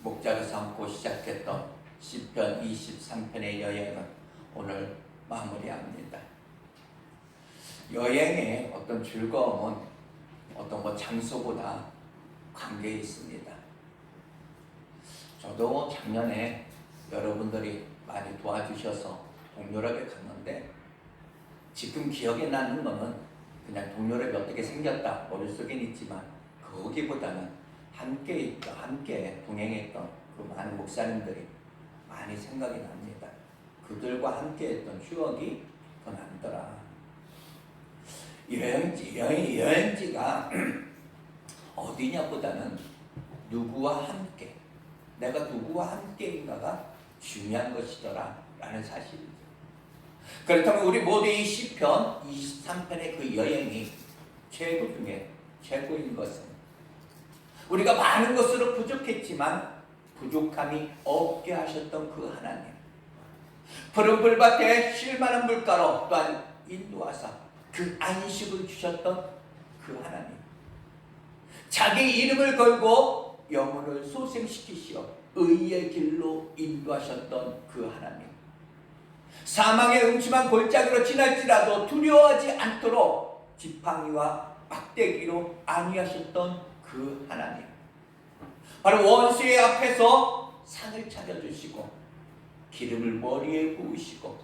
목자를 삼고 시작했던 시편 23편의 여행은 오늘 마무리합니다. 여행의 어떤 즐거움은 어떤 장소보다 관계에 있습니다. 저도 작년에 여러분들이 많이 도와주셔서 동유럽에 갔는데 지금 기억에 나는 거는 그냥 동유럽이 어떻게 생겼다 머릿속엔 있지만 거기보다는 함께 동행했던 그 많은 목사님들이 많이 생각이 납니다. 그들과 함께 했던 추억이 더 남더라. 여행지가 어디냐보다는 누구와 함께, 내가 누구와 함께인가가 중요한 것이더라 라는 사실이죠. 그렇다면 우리 모두 이 시편 23편의 그 여행이 최고 중에 최고인 것은 우리가 많은 것으로 부족했지만 부족함이 없게 하셨던 그 하나님, 푸른 불밭에 쉴만한 물가로 또한 인도하사 그 안식을 주셨던 그 하나님, 자기 이름을 걸고 영혼을 소생시키시어 의의 길로 인도하셨던 그 하나님, 사망의 음침한 골짜기로 지날지라도 두려워하지 않도록 지팡이와 막대기로 안위하셨던 그 하나님, 바로 원수의 앞에서 상을 차려주시고 기름을 머리에 부으시고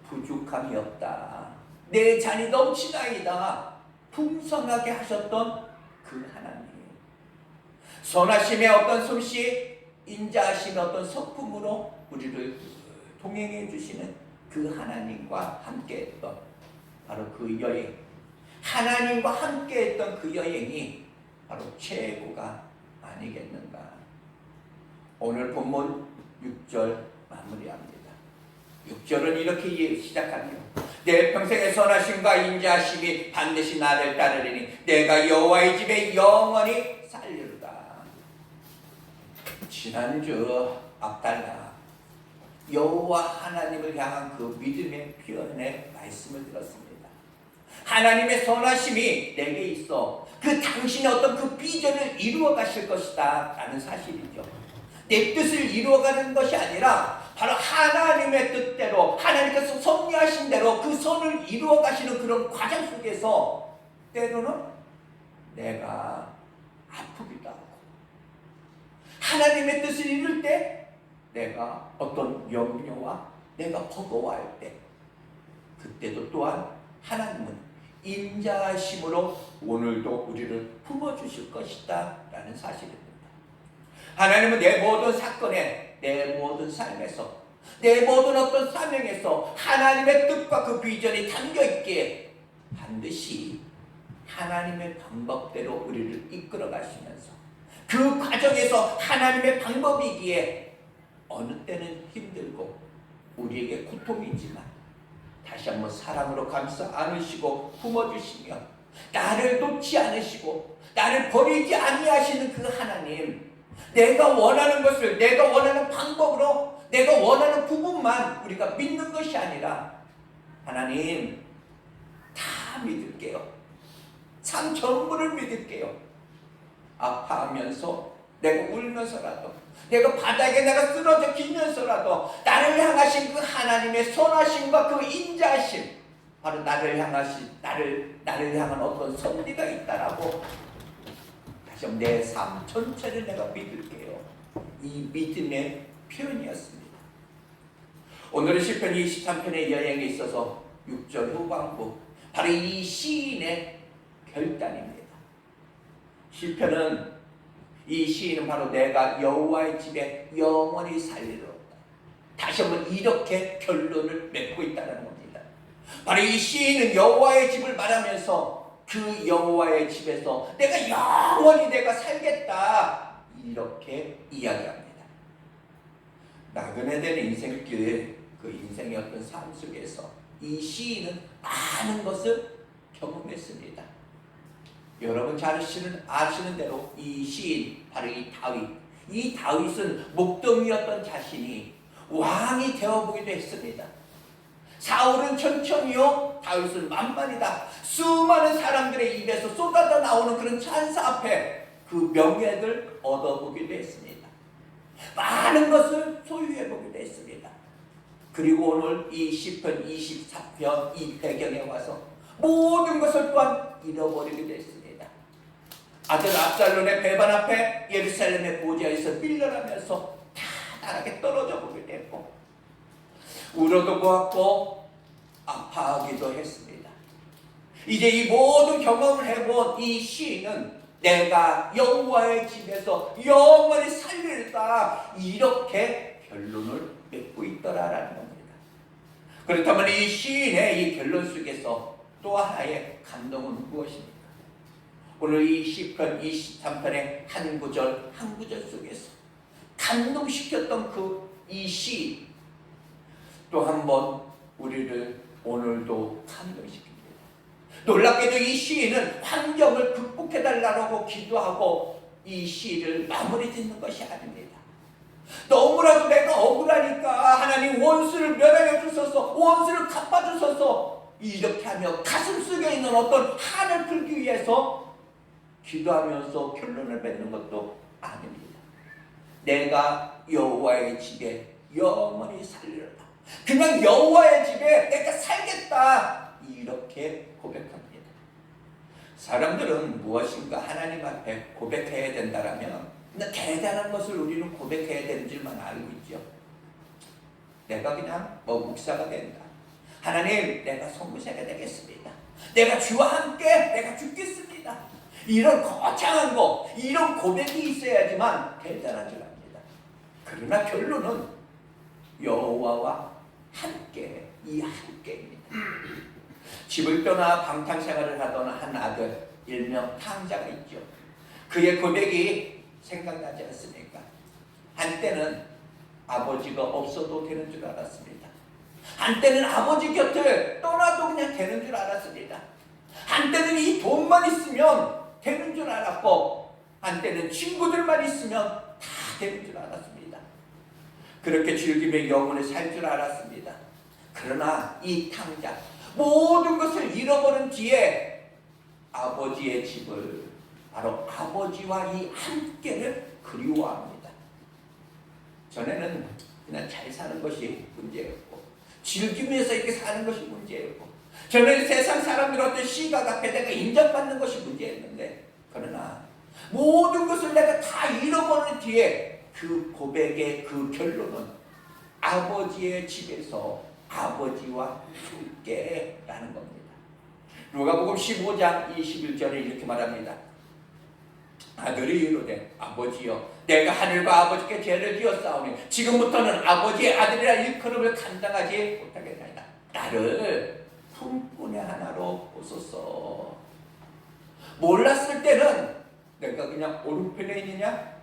부족함이 없다, 내 잔이 넘치나이다 풍성하게 하셨던 그 하나님, 선하심의 어떤 솜씨, 인자하심의 어떤 성품으로 우리를 동행해 주시는 그 하나님과 함께했던 바로 그 여행, 하나님과 함께했던 그 여행이 바로 최고가 아니겠는가. 오늘 본문 6절 마무리합니다. 6절은 이렇게 시작합니다. 내 평생의 선하심과 인자하심이 반드시 나를 따르리니 내가 여호와의 집에 영원히 살리로다. 지난주 앞달나 여호와 하나님을 향한 그 믿음의 표현의 말씀을 들었습니다. 하나님의 선하심이 내게 있어 그 당신의 어떤 그 비전을 이루어 가실 것이다 라는 사실이죠. 내 뜻을 이루어가는 것이 아니라 바로 하나님의 뜻대로, 하나님께서 섭리하신 대로 그 선을 이루어 가시는 그런 과정 속에서 때로는 내가 아프기도 하고, 하나님의 뜻을 이룰 때 내가 어떤 염려와 내가 버거워할 때, 그때도 또한 하나님은 인자하심으로 오늘도 우리를 품어주실 것이다 라는 사실입니다. 하나님은 내 모든 사건에, 내 모든 삶에서, 내 모든 어떤 사명에서 하나님의 뜻과 그 비전이 담겨있기에 반드시 하나님의 방법대로 우리를 이끌어 가시면서 그 과정에서 하나님의 방법이기에 어느 때는 힘들고 우리에게 고통이지만 다시 한번 사랑으로 감싸 안으시고 품어주시며 나를 놓지 않으시고 나를 버리지 아니하시는 그 하나님, 내가 원하는 것을 내가 원하는 방법으로 내가 원하는 부분만 우리가 믿는 것이 아니라 하나님 다 믿을게요. 참 전부를 믿을게요. 아파하면서 내가 울면서라도, 내가 바닥에 내가 쓰러져 기면서라도 나를 향하신 그 하나님의 선하심과 그 인자하심, 바로 나를 향한 어떤 섭리가 있다라고 다시 한번 내 삶 전체를 내가 믿을게요. 이 믿음의 표현이었습니다. 오늘은 시편 23편의 여행에 있어서 6절 후반부, 바로 이 시인의 결단입니다. 시편은, 이 시인은 바로 내가 여호와의 집에 영원히 살리로다, 다시 한번 이렇게 결론을 맺고 있다는 겁니다. 바로 이 시인은 여호와의 집을 말하면서 그 여호와의 집에서 내가 영원히 내가 살겠다 이렇게 이야기합니다. 나그네 된 인생길, 그 인생의 어떤 삶 속에서 이 시인은 많은 것을 경험했습니다. 여러분 잘 아시는 대로 이 시인, 바로 이 다윗은 목동이었던 자신이 왕이 되어보기도 했습니다. 사울은 천천히요, 다윗은 만만이다. 수많은 사람들의 입에서 쏟아져 나오는 그런 찬사 앞에 그 명예를 얻어보기도 했습니다. 많은 것을 소유해 보게 됐습니다. 그리고 오늘 이 시편 24편 이 배경에 와서 모든 것을 또한 잃어버리게 됐습니다. 아들 압살롬의 배반 앞에 예루살렘의 보좌에서 밀려나면서 다 나락에 떨어져 보게 됐고, 울어도 보았고 아파하기도 했습니다. 이제 이 모든 경험을 해본 이 시인은 내가 여호와의 집에서 영원히 살리리다, 이렇게 결론을 맺고 있더라라는 겁니다. 그렇다면 이 시인의 이 결론 속에서 또 하나의 감동은 무엇입니까? 오늘 이 시편 23편의 한 구절 한 구절 속에서 감동시켰던 그 이 시, 또 한 번 우리를 오늘도 감동시킵니다. 놀랍게도 이 시인은 환경을 극복해달라고 기도하고 이 시를 마무리 짓는 것이 아닙니다. 너무나도 내가 억울하니까 하나님 원수를 멸하여 주소서, 원수를 갚아주소서, 이렇게 하며 가슴속에 있는 어떤 한을 풀기 위해서 기도하면서 결론을 맺는 것도 아닙니다. 내가 여호와의 집에 영원히 살리라, 그냥 여호와의 집에 내가 살겠다, 이렇게 고백합니다. 사람들은 무엇인가 하나님 앞에 고백해야 된다라면 대단한 것을 우리는 고백해야 되는 줄만 알고 있죠. 내가 그냥 목사가 된다, 하나님 내가 송구자가 되겠습니다, 내가 주와 함께 내가 죽겠습니다, 이런 거창한 거, 이런 고백이 있어야지만 대단한 줄 압니다. 그러나 결론은 여호와와 함께, 이 함께입니다. 집을 떠나 방탕생활을 하던 한 아들 일명 탕자가 있죠. 그의 고백이 생각나지 않습니까? 한때는 아버지가 없어도 되는 줄 알았습니다. 한때는 아버지 곁을 떠나도 그냥 되는 줄 알았습니다. 한때는 이 돈만 있으면 되는 줄 알았고, 한때는 친구들만 있으면 다 되는 줄 알았습니다. 그렇게 즐기며 영원히 살 줄 알았습니다. 그러나 이 탕자, 모든 것을 잃어버린 뒤에 아버지의 집을, 바로 아버지와 이 함께를 그리워합니다. 전에는 그냥 잘 사는 것이 문제였고, 즐기면서 이렇게 사는 것이 문제였고, 전에는 세상 사람들 어떤 시각 앞에 내가 인정받는 것이 문제였는데, 그러나 모든 것을 내가 다 잃어버린 뒤에 그 고백의 그 결론은 아버지의 집에서 아버지와 함께라는 겁니다. 누가복음 15장 21절에 이렇게 말합니다. 아들이 이르되 아버지여, 내가 하늘과 아버지께 죄를 지었사오니 지금부터는 아버지의 아들이라 일컬음을 감당하지 못하겠나이다. 나를 품꾼의 하나로 보소서. 몰랐을 때는 내가 그냥 오른편에 있느냐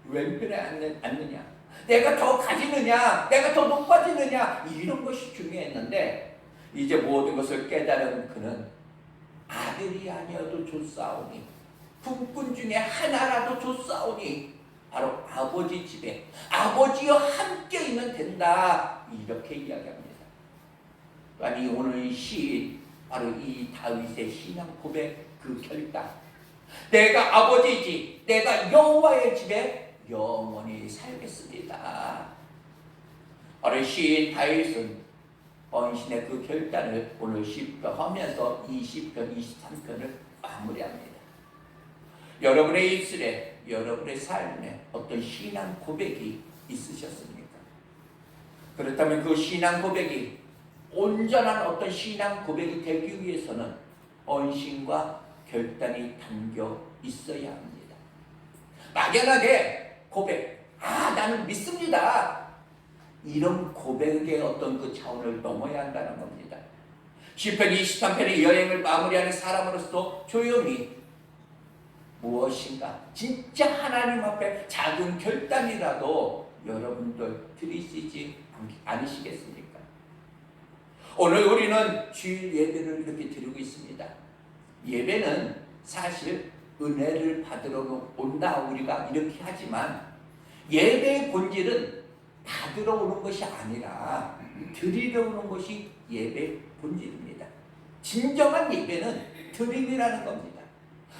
왼편에 앉느냐, 내가 더 가지느냐 내가 더 높아지느냐, 이런 것이 중요했는데, 이제 모든 것을 깨달은 그는 아들이 아니어도 좋사오니, 품꾼 중에 하나라도 좋사오니 바로 아버지 집에 아버지와 함께 있면 된다, 이렇게 이야기합니다. 아니 오늘 이 시인, 바로 이 다윗의 신앙 고백 그 결단, 내가 아버지 집, 내가 여호와의 집에 영원히 살겠습니다. 어린 시인 다윗은 헌신의 그 결단을 오늘 시편 하면서 20편 23편을 마무리합니다. 여러분의 입술에, 여러분의 삶에 어떤 신앙 고백이 있으셨습니까? 그렇다면 그 신앙 고백이 온전한 어떤 신앙 고백이 되기 위해서는 헌신과 결단이 담겨 있어야 합니다. 막연하게 고백, 나는 믿습니다, 이런 고백의 어떤 그 차원을 넘어야 한다는 겁니다. 시편 23편의 여행을 마무리하는 사람으로서 조용히 무엇인가 진짜 하나님 앞에 작은 결단이라도 여러분들 드리시지 않으시겠습니까? 오늘 우리는 주일 예배를 이렇게 드리고 있습니다. 예배는 사실 은혜를 받으러 온다 우리가 이렇게 하지만, 예배의 본질은 받으러 오는 것이 아니라 드리러 오는 것이 예배의 본질입니다. 진정한 예배는 드림이라는 겁니다.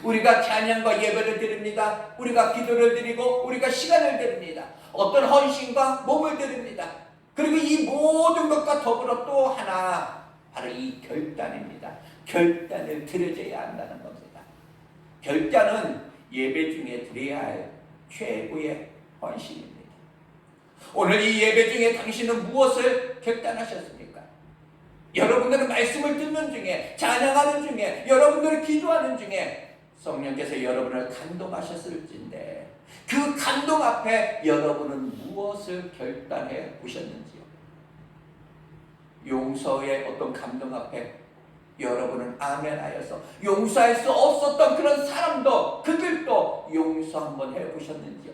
우리가 찬양과 예배를 드립니다. 우리가 기도를 드리고 우리가 시간을 드립니다. 어떤 헌신과 몸을 드립니다. 그리고 이 모든 것과 더불어 또 하나, 바로 이 결단입니다. 결단을 드려져야 한다는 겁니다. 결단은 예배 중에 드려야 할 최고의 헌신입니다. 오늘 이 예배 중에 당신은 무엇을 결단하셨습니까? 여러분들은 말씀을 듣는 중에, 찬양하는 중에, 여러분들이 기도하는 중에 성령께서 여러분을 감동하셨을진데 그 감동 앞에 여러분은 무엇을 결단해 보셨는지요? 용서의 어떤 감동 앞에 여러분은 아멘하여서 용서할 수 없었던 그런 사람도, 그들도 용서 한번 해보셨는지요?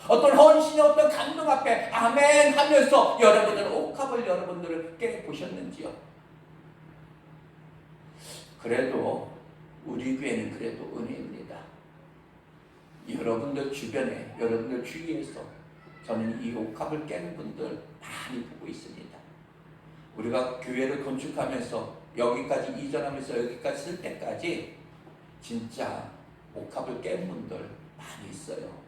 어떤 헌신의 어떤 감동 앞에 아멘 하면서 여러분들은 옥합을 여러분들을 깨보셨는지요? 그래도 우리 교회는 그래도 은혜입니다. 여러분들 주변에, 여러분들 주위에서 저는 이 옥합을 깨는 분들 많이 보고 있습니다. 우리가 교회를 건축하면서 여기까지 이전하면서 여기까지 쓸 때까지 진짜 옥합을 깬 분들 많이 있어요.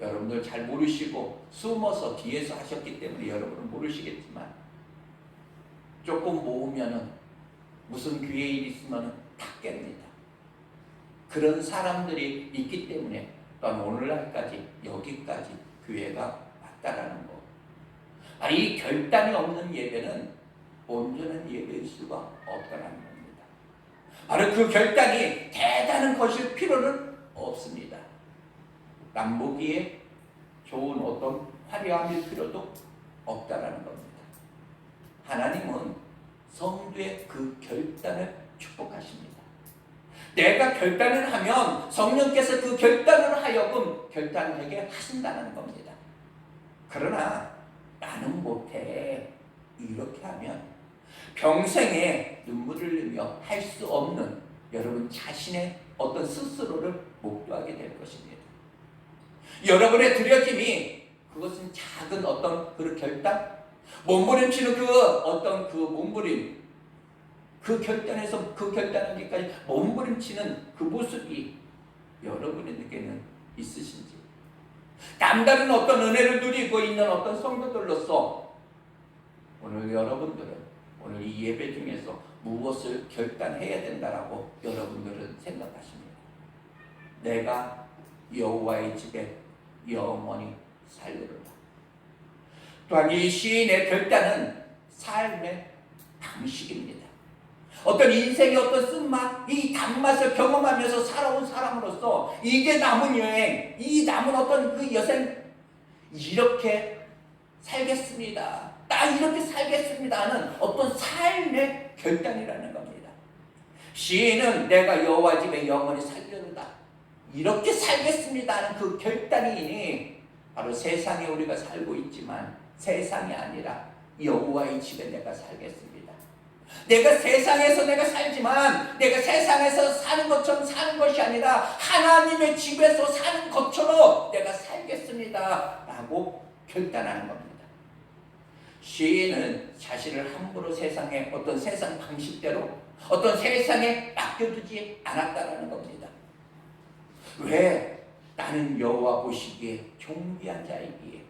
여러분들 잘 모르시고 숨어서 뒤에서 하셨기 때문에 여러분은 모르시겠지만 조금 모으면은 무슨 교회 일 있으면 다 깹니다. 그런 사람들이 있기 때문에 또한 오늘날까지 여기까지 교회가 왔다라는 거. 이 결단이 없는 예배는 온전한 예배일 수가 없다는 겁니다. 바로 그 결단이 대단한 것일 필요는 없습니다. 남보기에 좋은 어떤 화려함일 필요도 없다라는 겁니다. 하나님은 성도의 그 결단을 축복하십니다. 내가 결단을 하면 성령께서 그 결단을 하여금 결단하게 하신다는 겁니다. 그러나 나는 못해, 이렇게 하면 평생에 눈물을 흘리며 할 수 없는 여러분 자신의 어떤 스스로를 목도하게 될 것입니다. 여러분의 드려짐이 그것은 작은 어떤 그 결단, 몸부림치는 그 어떤 그 몸부림, 그 결단에서 그 결단하기까지 몸부림치는 그 모습이 여러분에게는 있으신지, 남다른 어떤 은혜를 누리고 있는 어떤 성도들로서 오늘 여러분들은 오늘 이 예배 중에서 무엇을 결단해야 된다라고 여러분들은 생각하십니다. 내가 여호와의 집에 영원히 살리로다. 또한 이 시인의 결단은 삶의 방식입니다. 어떤 인생의 어떤 쓴맛, 이 단맛을 경험하면서 살아온 사람으로서 이게 남은 여행, 이 남은 어떤 그 여생, 이렇게 살겠습니다. 나 이렇게 살겠습니다 하는 어떤 삶의 결단이라는 겁니다. 시인은 내가 여호와 집에 영원히 살리로다, 이렇게 살겠습니다 하는 그 결단이니 바로 세상에 우리가 살고 있지만 세상이 아니라 여호와의 집에 내가 살겠습니다. 내가 세상에서 내가 살지만 내가 세상에서 사는 것처럼 사는 것이 아니라 하나님의 집에서 사는 것처럼 내가 살겠습니다 라고 결단하는 겁니다. 시인은 자신을 함부로 세상의 어떤 세상 방식대로 어떤 세상에 맡겨두지 않았다라는 겁니다. 왜? 나는 여호와 보시기에 존귀한 자이기에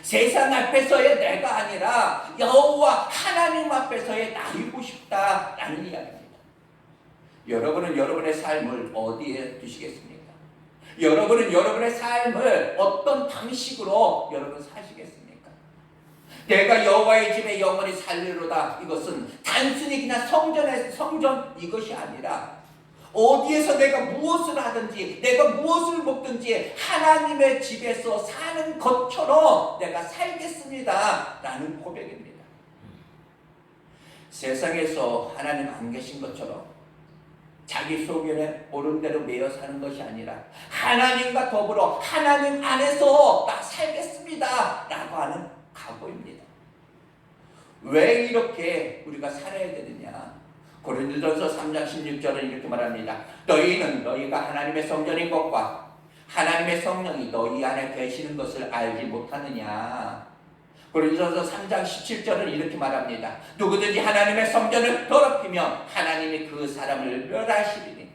세상 앞에서의 내가 아니라 여호와 하나님 앞에서의 나이고 싶다라는 이야기입니다. 여러분은 여러분의 삶을 어디에 두시겠습니까? 여러분은 여러분의 삶을 어떤 방식으로 여러분 사시겠습니까? 내가 여호와의 집에 영원히 살리로다, 이것은 단순히 그냥 성전 이것이 아니라 어디에서 내가 무엇을 하든지 내가 무엇을 먹든지 하나님의 집에서 사는 것처럼 내가 살겠습니다 라는 고백입니다. 세상에서 하나님 안 계신 것처럼 자기 소견에 옳은 대로 매여 사는 것이 아니라 하나님과 더불어 하나님 안에서 나 살겠습니다 라고 하는 각오입니다. 왜 이렇게 우리가 살아야 되느냐? 고린도전서 3장 16절은 이렇게 말합니다. 너희는 너희가 하나님의 성전인 것과 하나님의 성령이 너희 안에 계시는 것을 알지 못하느냐. 고린도전서 3장 17절은 이렇게 말합니다. 누구든지 하나님의 성전을 더럽히면 하나님이 그 사람을 멸하시리니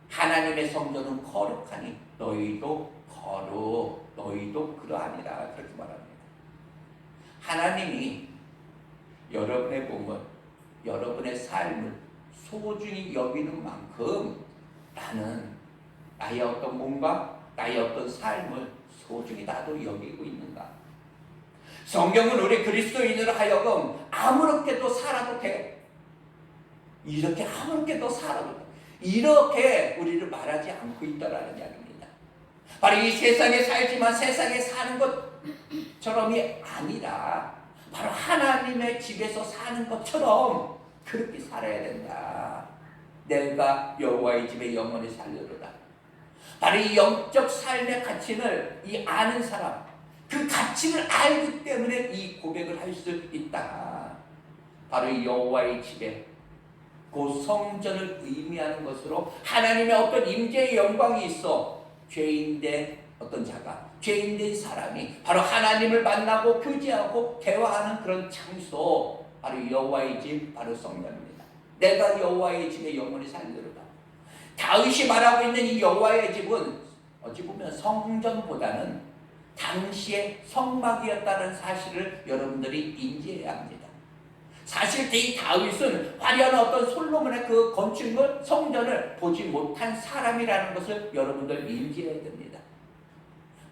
하나님의 성전은 거룩하니 너희도 거룩. 너희도 그러하니라. 그렇게 말합니다. 하나님이 여러분의 몸을, 여러분의 삶을 소중히 여기는 만큼 나는 나의 어떤 몸과 나의 어떤 삶을 소중히 나도 여기고 있는가? 성경은 우리 그리스도인으로 하여금 아무렇게도 살아도 돼. 이렇게 아무렇게도 살아도 돼. 이렇게 우리를 말하지 않고 있다라는 이야기입니다. 바로 이 세상에 살지만 세상에 사는 것처럼이 아니라 바로 하나님의 집에서 사는 것처럼 그렇게 살아야 된다. 내가 여호와의 집에 영원히 살리로다. 바로 이 영적 삶의 가치를 이 아는 사람, 그 가치를 알기 때문에 이 고백을 할 수 있다. 바로 이 여호와의 집에 그 성전을 의미하는 것으로 하나님의 어떤 임재의 영광이 있어 죄인된 어떤 자가, 죄인된 사람이 바로 하나님을 만나고 교제하고 대화하는 그런 장소, 바로 여호와의 집, 바로 성전입니다. 내가 여호와의 집에 영원히 살리로다. 다윗이 말하고 있는 이 여호와의 집은 어찌 보면 성전보다는 당시의 성막이었다는 사실을 여러분들이 인지해야 합니다. 사실 이 다윗은 화려한 어떤 솔로몬의 그 건축물 성전을 보지 못한 사람이라는 것을 여러분들 인지해야 됩니다.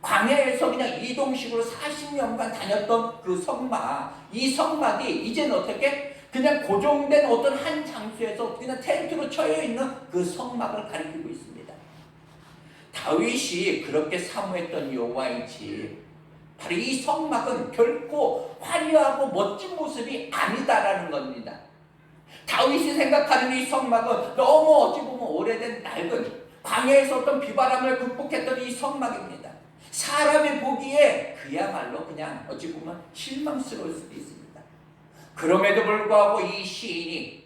광야에서 그냥 이동식으로 40년간 다녔던 그 성막, 이 성막이 이제는 어떻게 그냥 고정된 어떤 한 장소에서 그냥 텐트로 쳐여 있는 그 성막을 가리키고 있습니다. 다윗이 그렇게 사모했던 여호와의 집, 바로 이 성막은 결코 화려하고 멋진 모습이 아니다라는 겁니다. 다윗이 생각하는 이 성막은 너무 어찌 보면 오래된 낡은 광야에서 어떤 비바람을 극복했던 이 성막입니다. 사람이 보기에 그야말로 그냥 어찌 보면 실망스러울 수도 있습니다. 그럼에도 불구하고 이 시인이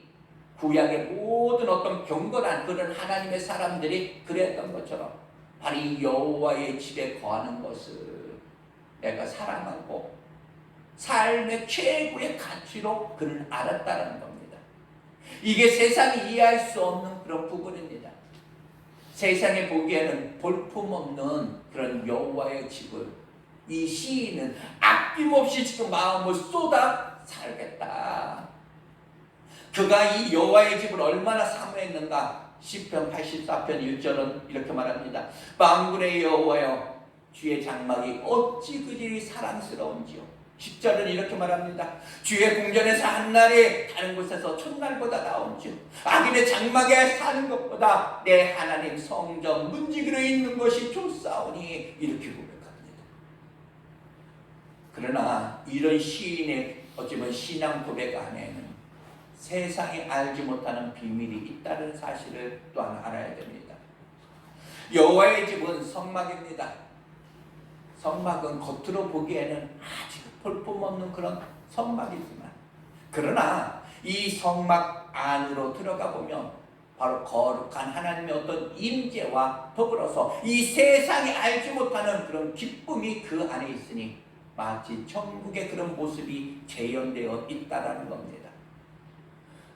구약의 모든 어떤 경건한 그런 하나님의 사람들이 그랬던 것처럼 바로 이 여호와의 집에 거하는 것을 내가 사랑하고 삶의 최고의 가치로 그를 알았다는 겁니다. 이게 세상이 이해할 수 없는 그런 부분입니다. 세상에 보기에는 볼품없는 그런 여호와의 집을 이 시인은 아낌없이 지금 마음을 쏟아 살겠다. 그가 이 여호와의 집을 얼마나 사모했는가. 시편 84편 1절은 이렇게 말합니다. 만군의 여호와여, 주의 장막이 어찌 그리 사랑스러운지요. 10절은 이렇게 말합니다. 주의 궁전에서 한날이 다른 곳에서 첫날보다 나은지요. 악인의 장막에 사는 것보다 내 하나님 성전 문지기로 있는 것이 좋사오니, 이렇게 고백합니다. 그러나 이런 시인의 어쩌면 신앙 고백 안에는 세상이 알지 못하는 비밀이 있다는 사실을 또한 알아야 됩니다. 여호와의 집은 성막입니다. 성막은 겉으로 보기에는 아주 볼품없는 그런 성막이지만, 그러나 이 성막 안으로 들어가 보면 바로 거룩한 하나님의 어떤 임재와 더불어서 이 세상이 알지 못하는 그런 기쁨이 그 안에 있으니 마치 천국의 그런 모습이 재현되어 있다는 겁니다.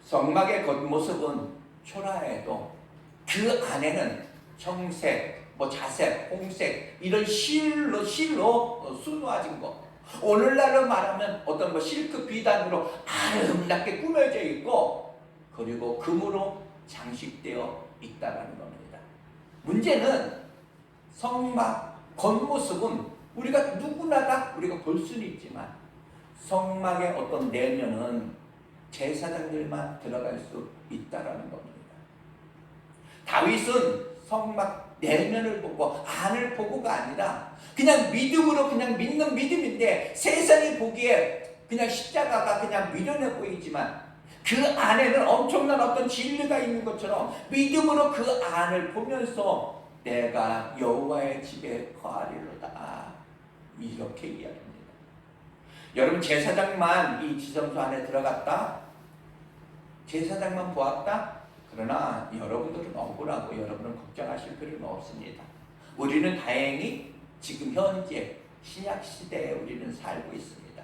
성막의 겉모습은 초라해도 그 안에는 청색, 자색, 홍색 이런 실로 수놓아진 것, 오늘날로 말하면 어떤 실크 비단으로 아름답게 꾸며져 있고 그리고 금으로 장식되어 있다는 겁니다. 문제는 성막 겉모습은 우리가 누구나 다 우리가 볼 수는 있지만 성막의 어떤 내면은 제사장들만 들어갈 수 있다라는 겁니다. 다윗은 성막 내면을 보고 안을 보고가 아니라 그냥 믿음으로 그냥 믿는 믿음인데 세상이 보기에 그냥 십자가가 그냥 미련해 보이지만 그 안에는 엄청난 어떤 진리가 있는 것처럼 믿음으로 그 안을 보면서 내가 여호와의 집에 거하리로다, 이렇게 이야기합니다. 여러분, 제사장만 이 지성소 안에 들어갔다, 제사장만 보았다, 그러나 여러분들은 억울하고 여러분은 걱정하실 필요는 없습니다. 우리는 다행히 지금 현재 신약 시대에 우리는 살고 있습니다.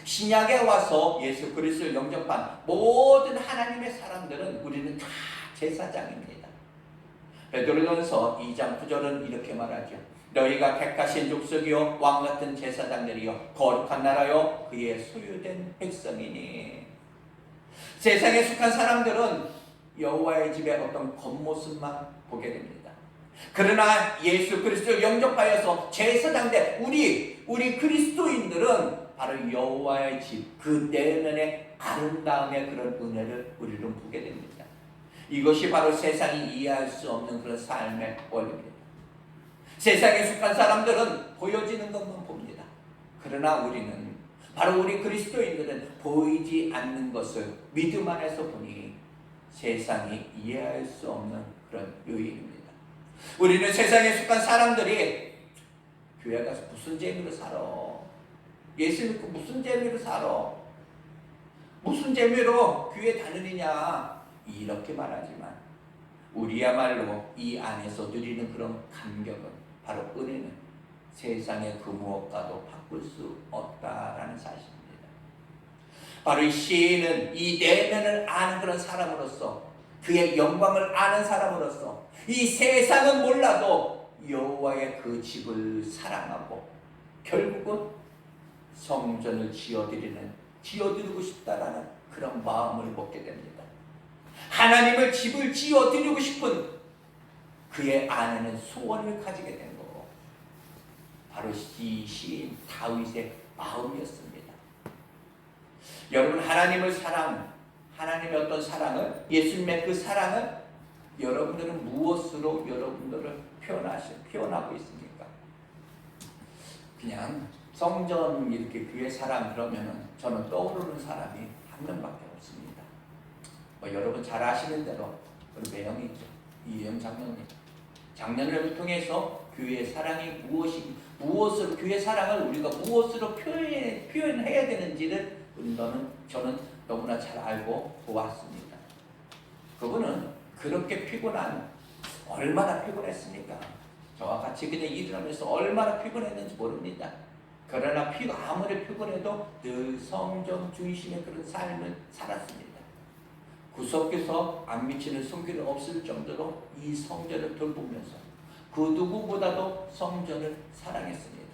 신약에 와서 예수 그리스도를 영접한 모든 하나님의 사람들은 우리는 다 제사장입니다. 베드로전서 2장 9절은 이렇게 말하죠. 너희가 택하신 족속이요 왕같은 제사장들이요 거룩한 나라요 그의 소유된 백성이니. 세상에 속한 사람들은 여호와의 집의 어떤 겉모습만 보게 됩니다. 그러나 예수 그리스도를 영접하여서 제사장된 우리 그리스도인들은 바로 여호와의 집, 그 내면의 아름다움의 그런 은혜를 우리는 보게 됩니다. 이것이 바로 세상이 이해할 수 없는 그런 삶의 원리입니다. 세상에 속한 사람들은 보여지는 것만 봅니다. 그러나 우리는, 바로 우리 그리스도인들은 보이지 않는 것을 믿음 안에서 보니 세상이 이해할 수 없는 그런 요인입니다. 우리는 세상에 속한 사람들이 교회 가서 무슨 재미로 살아? 예수 믿고 무슨 재미로 살아? 무슨 재미로 교회 다니느냐? 이렇게 말하지만 우리야말로 이 안에서 누리는 그런 감격은, 바로 은혜는 세상의 그 무엇과도 바꿀 수 없다라는 사실입니다. 바로 이 시인은 이 내면을 아는 그런 사람으로서, 그의 영광을 아는 사람으로서 이 세상은 몰라도 여호와의 그 집을 사랑하고 결국은 성전을 지어드리고 싶다라는 그런 마음을 먹게 됩니다. 하나님을 집을 지어드리고 싶은 그의 안에는 소원을 가지게 된 거고, 바로 이 시인 다윗의 마음이었습니다. 여러분, 하나님의 어떤 사랑을, 예수님의 그 사랑을 여러분들은 무엇으로 여러분들을 표현하고 있습니까? 그냥 성전 이렇게 교회 사랑 그러면은 저는 떠오르는 사람이 한 명밖에 없습니다. 여러분 잘 아시는 대로 우리 매형이 있죠. 이영 장년을 통해서 교회의 사랑이 교회 사랑을 우리가 무엇으로 표현해야 되는지를 저는 너무나 잘 알고 보았습니다. 그분은 그렇게 얼마나 피곤했습니까? 저와 같이 그냥 일을 하면서 얼마나 피곤했는지 모릅니다. 그러나 아무리 피곤해도 늘 성전 중심의 그런 삶을 살았습니다. 구석에서 안 미치는 손길은 없을 정도로 이 성전을 돌보면서 그 누구보다도 성전을 사랑했습니다.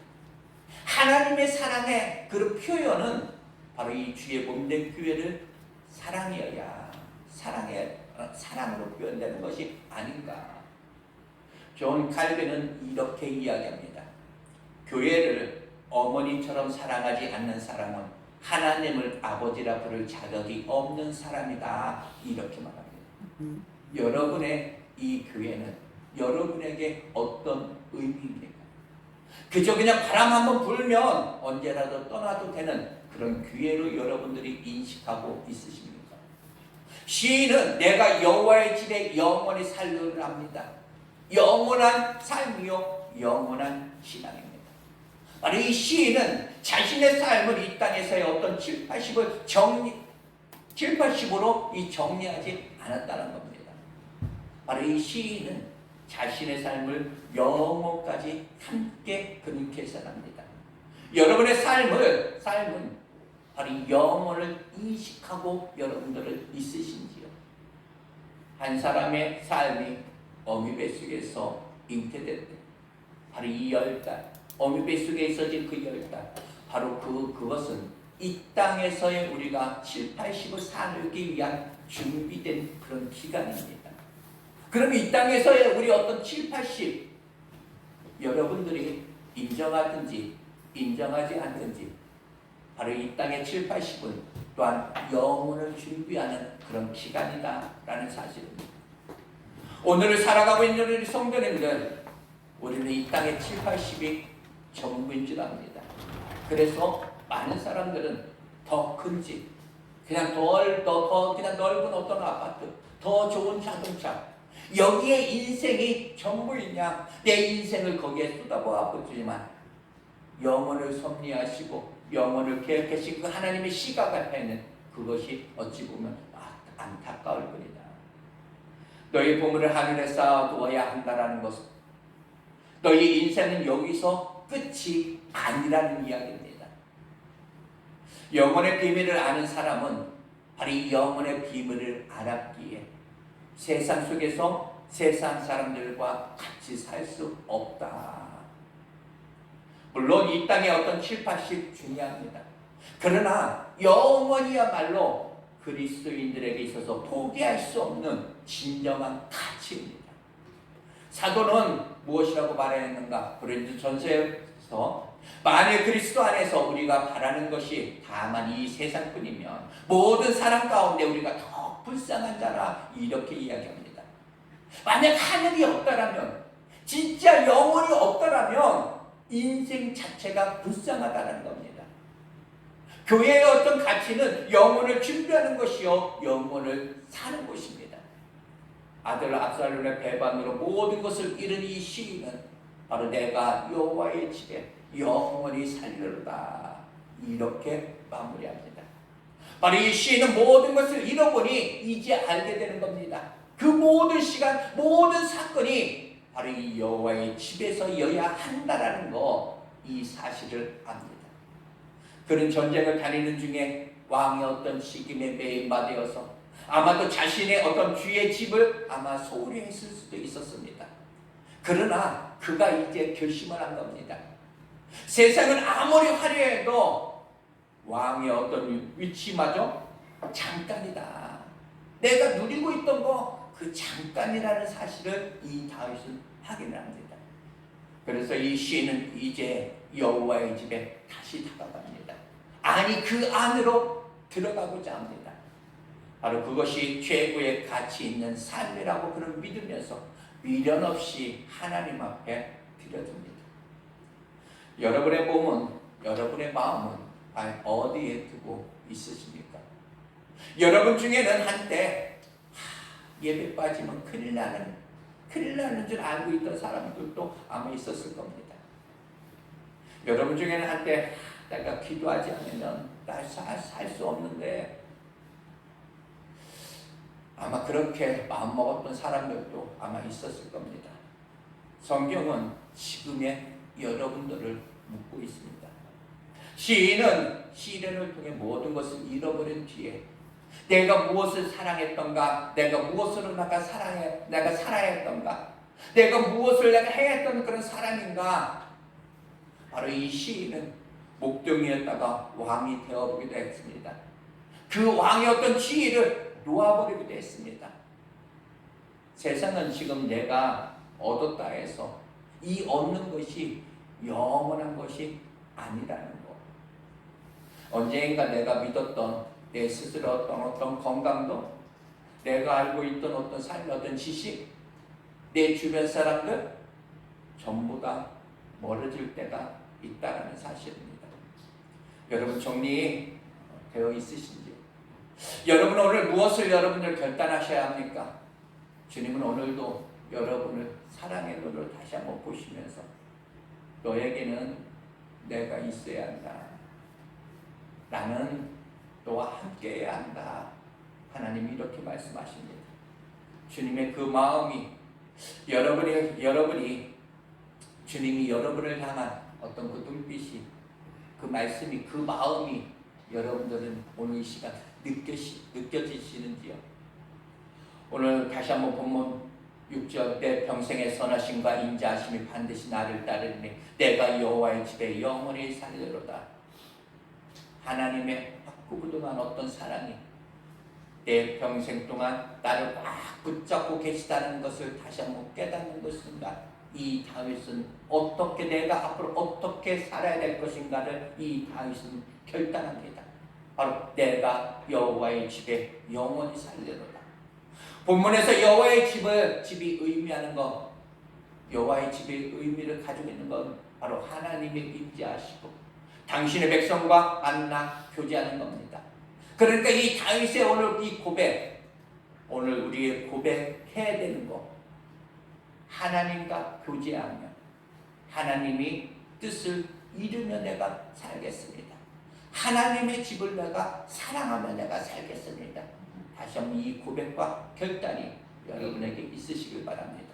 하나님의 사랑의 그 표현은 바로 이 주의 몸된 교회를 사랑으로 표현되는 것이 아닌가. 존 칼빈은 이렇게 이야기합니다. 교회를 어머니처럼 사랑하지 않는 사람은 하나님을 아버지라 부를 자격이 없는 사람이다. 이렇게 말합니다. 여러분의 이 교회는 여러분에게 어떤 의미입니까? 그저 그냥 바람 한번 불면 언제라도 떠나도 되는 그런 교회로 여러분들이 인식하고 있으십니까? 시인은 내가 여호와의 집에 영원히 살려를 합니다. 영원한 삶이요 영원한 신앙입니다. 바로 이 시인은 자신의 삶을 이 땅에서의 어떤 7, 80으로 정리하지 않았다는 겁니다. 바로 이 시인은 자신의 삶을 영원까지 함께 그는 계산합니다. 여러분의 삶은 바로 이 영혼을 인식하고 여러분들은 있으신지요? 한 사람의 삶이 어미 뱃속에서 잉태될 때 바로 이 10달, 어미 뱃속에 있어진 그 10달, 바로 그것은 이 땅에서의 우리가 7, 80을 살기 위한 준비된 그런 기간입니다. 그럼 이 땅에서의 우리 어떤 7, 80 여러분들이 인정하든지 인정하지 않든지 바로 이 땅의 7, 80은 또한 영혼을 준비하는 그런 기간이다라는 사실입니다. 오늘을 살아가고 있는 우리 성도님들, 우리는 이 땅의 7, 80이 전부인 줄 압니다. 그래서 많은 사람들은 더 큰 집, 그냥 그냥 넓은 어떤 아파트, 더 좋은 자동차, 여기에 인생이 전부이냐, 내 인생을 거기에 쏟아부었지만 영혼을 섭리하시고 영혼을 계획하시고 그 하나님의 시각 앞에는 그것이 어찌 보면 안타까울 뿐이다. 너희 보물을 하늘에 쌓아두어야 한다라는 것은 너희 인생은 여기서 끝이 아니라는 이야기입니다. 영혼의 비밀을 아는 사람은 바로 이 영혼의 비밀을 알았기에 세상 속에서 세상 사람들과 같이 살 수 없다. 물론 이 땅의 어떤 7, 80 중요합니다. 그러나 영원히야말로 그리스도인들에게 있어서 포기할 수 없는 진정한 가치입니다. 사도는 무엇이라고 말했는가? 고린도전서에서 만일 그리스도 안에서 우리가 바라는 것이 다만 이 세상뿐이면 모든 사람 가운데 우리가 더 불쌍한 자라 이렇게 이야기합니다. 만약 하늘이 없다라면, 진짜 영혼이 없다라면 인생 자체가 불쌍하다는 겁니다. 교회의 어떤 가치는 영혼을 준비하는 것이요, 영혼을 사는 것입니다. 아들 압살롬의 배반으로 모든 것을 잃은 이 시인은 바로 내가 여호와의 집에 영원히 살리로다 이렇게 마무리합니다. 바로 이 시인은 모든 것을 잃어보니 이제 알게 되는 겁니다. 그 모든 시간, 모든 사건이 바로 이 여호와의 집에서여야 한다라는 거, 이 사실을 압니다. 그는 전쟁을 다니는 중에 왕의 어떤 시김에 매임받아서 아마도 자신의 어떤 주의 집을 아마 소홀히 했을 수도 있었습니다. 그러나 그가 이제 결심을 한 겁니다. 세상은 아무리 화려해도 왕의 어떤 위치마저 잠깐이다. 내가 누리고 있던 거 그 잠깐이라는 사실을 이 다윗은 확인을 합니다. 그래서 이 시인은 이제 여호와의 집에 다시 다가갑니다. 아니, 그 안으로 들어가고자 합니다. 바로 그것이 최고의 가치 있는 삶이라고 그는 믿으면서 미련 없이 하나님 앞에 드려줍니다. 여러분의 몸은, 여러분의 마음은 과연 어디에 두고 있으십니까? 여러분 중에는 한때 예배 빠지면 큰일 나는 줄 알고 있던 사람들도 아마 있었을 겁니다. 여러분 중에는 한때 내가 기도하지 않으면 날 살 수 없는데, 아마 그렇게 마음먹었던 사람들도 아마 있었을 겁니다. 성경은 지금의 여러분들을 묻고 있습니다. 시인은 시련을 통해 모든 것을 잃어버린 뒤에 내가 무엇을 사랑했던가, 내가 무엇으로 내가 사랑했던가, 내가 무엇을 내가 해했던 그런 사람인가. 바로 이 시인은 목동이었다가 왕이 되어보기도 했습니다. 그 왕의 어떤 지위를 놓아버리기도 했습니다. 세상은 지금 내가 얻었다 해서 이 얻는 것이 영원한 것이 아니라는 것. 언젠가 내가 믿었던 내 스스로 어떤 건강도, 내가 알고 있던 어떤 삶의 어떤 지식, 내 주변 사람들 전부 다 멀어질 때가 있다는 사실입니다. 여러분 정리되어 있으신지요? 여러분 오늘 무엇을 여러분들 결단하셔야 합니까? 주님은 오늘도 여러분을 사랑의 눈으로 다시 한번 보시면서 너에게는 내가 있어야 한다. 나는 너와 함께해야 한다. 하나님이 이렇게 말씀하십니다. 주님의 그 마음이 여러분이 주님이 여러분을 향한 어떤 그 눈빛이, 그 말씀이, 그 마음이 여러분들은 오늘 이 시간 느껴지시는지요? 오늘 다시 한번 본문 6절, 내 평생의 선하심과 인자하심이 반드시 나를 따르니 내가 여호와의 집에 영원히 살리로다. 하나님의 확고부동한 어떤 사랑이 내 평생 동안 나를 꽉 붙잡고 계시다는 것을 다시 한번 깨닫는 것인가? 이 다윗은 어떻게, 내가 앞으로 어떻게 살아야 될 것인가를 이 다윗은 결단합니다. 바로 내가 여호와의 집에 영원히 살리로다. 본문에서 여호와의 집이 의미하는 것, 여호와의 집의 의미를 가지고 있는 건 바로 하나님의 임재하시고 당신의 백성과 만나 교제하는 겁니다. 그러니까 이 다윗의 오늘 이 고백, 오늘 우리의 고백해야 되는 것, 하나님과 교제하며 하나님이 뜻을 이루며 내가 살겠습니다. 하나님의 집을 내가 사랑하며 내가 살겠습니다. 다시 한번 이 고백과 결단이 여러분에게 있으시길 바랍니다.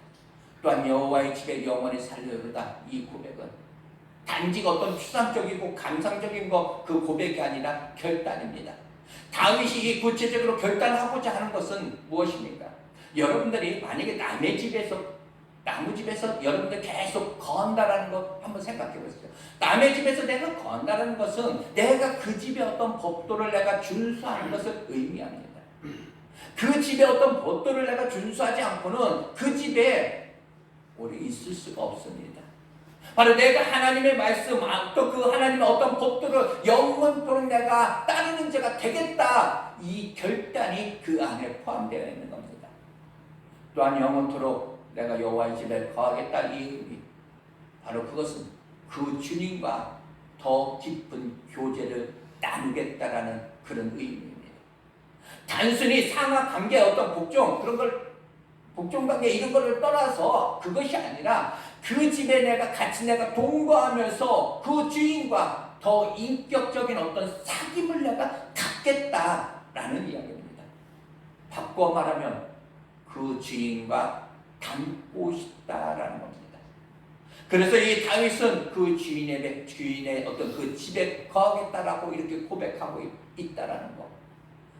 또한 여호와의 집에 영원히 살려르다, 이 고백은 단지 어떤 추상적이고 감상적인 그 고백이 아니라 결단입니다. 다윗이 이 구체적으로 결단하고자 하는 것은 무엇입니까? 여러분들이 만약에 남의 집에서 남의 집에서 여러분들 계속 건다라는 거 한번 생각해 보세요. 남의 집에서 내가 건다라는 것은 내가 그 집의 어떤 법도를 내가 준수하는 것을 의미합니다. 그 집의 어떤 법도를 내가 준수하지 않고는 그 집에 오래 있을 수가 없습니다. 바로 내가 하나님의 말씀, 또 그 하나님의 어떤 법도를 영원토록 내가 따르는 자가 되겠다. 이 결단이 그 안에 포함되어 있는 겁니다. 또한 영원토록 내가 여호와의 집에 거하겠다. 이 의미. 바로 그것은 그 주님과 더 깊은 교제를 나누겠다라는 그런 의미입니다. 단순히 상하 관계 어떤 복종 관계 이런 거를 떠나서 그것이 아니라 그 집에 내가 같이 내가 동거하면서 그 주인과 더 인격적인 어떤 사귐을 내가 갖겠다라는 이야기입니다. 바꿔 말하면 그 주인과 닮고 싶다라는 겁니다. 그래서 이 다윗은 그 주인의 어떤 그 집에 거하겠다라고 이렇게 고백하고 있다라는 거.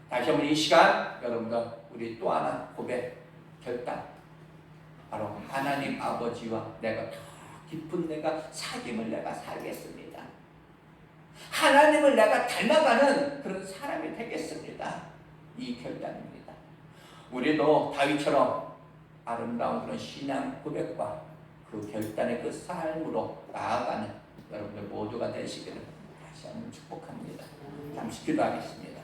다시 한번 이 시간 여러분들 우리 또 하나 고백 결단. 바로 하나님 아버지와 내가 더 깊은 내가 사귐을 내가 살겠습니다. 하나님을 내가 닮아가는 그런 사람이 되겠습니다. 이 결단입니다. 우리도 다윗처럼 아름다운 그런 신앙 고백과 그 결단의 그 삶으로 나아가는 여러분들 모두가 되시기를 다시 한번 축복합니다. 잠시 기도하겠습니다.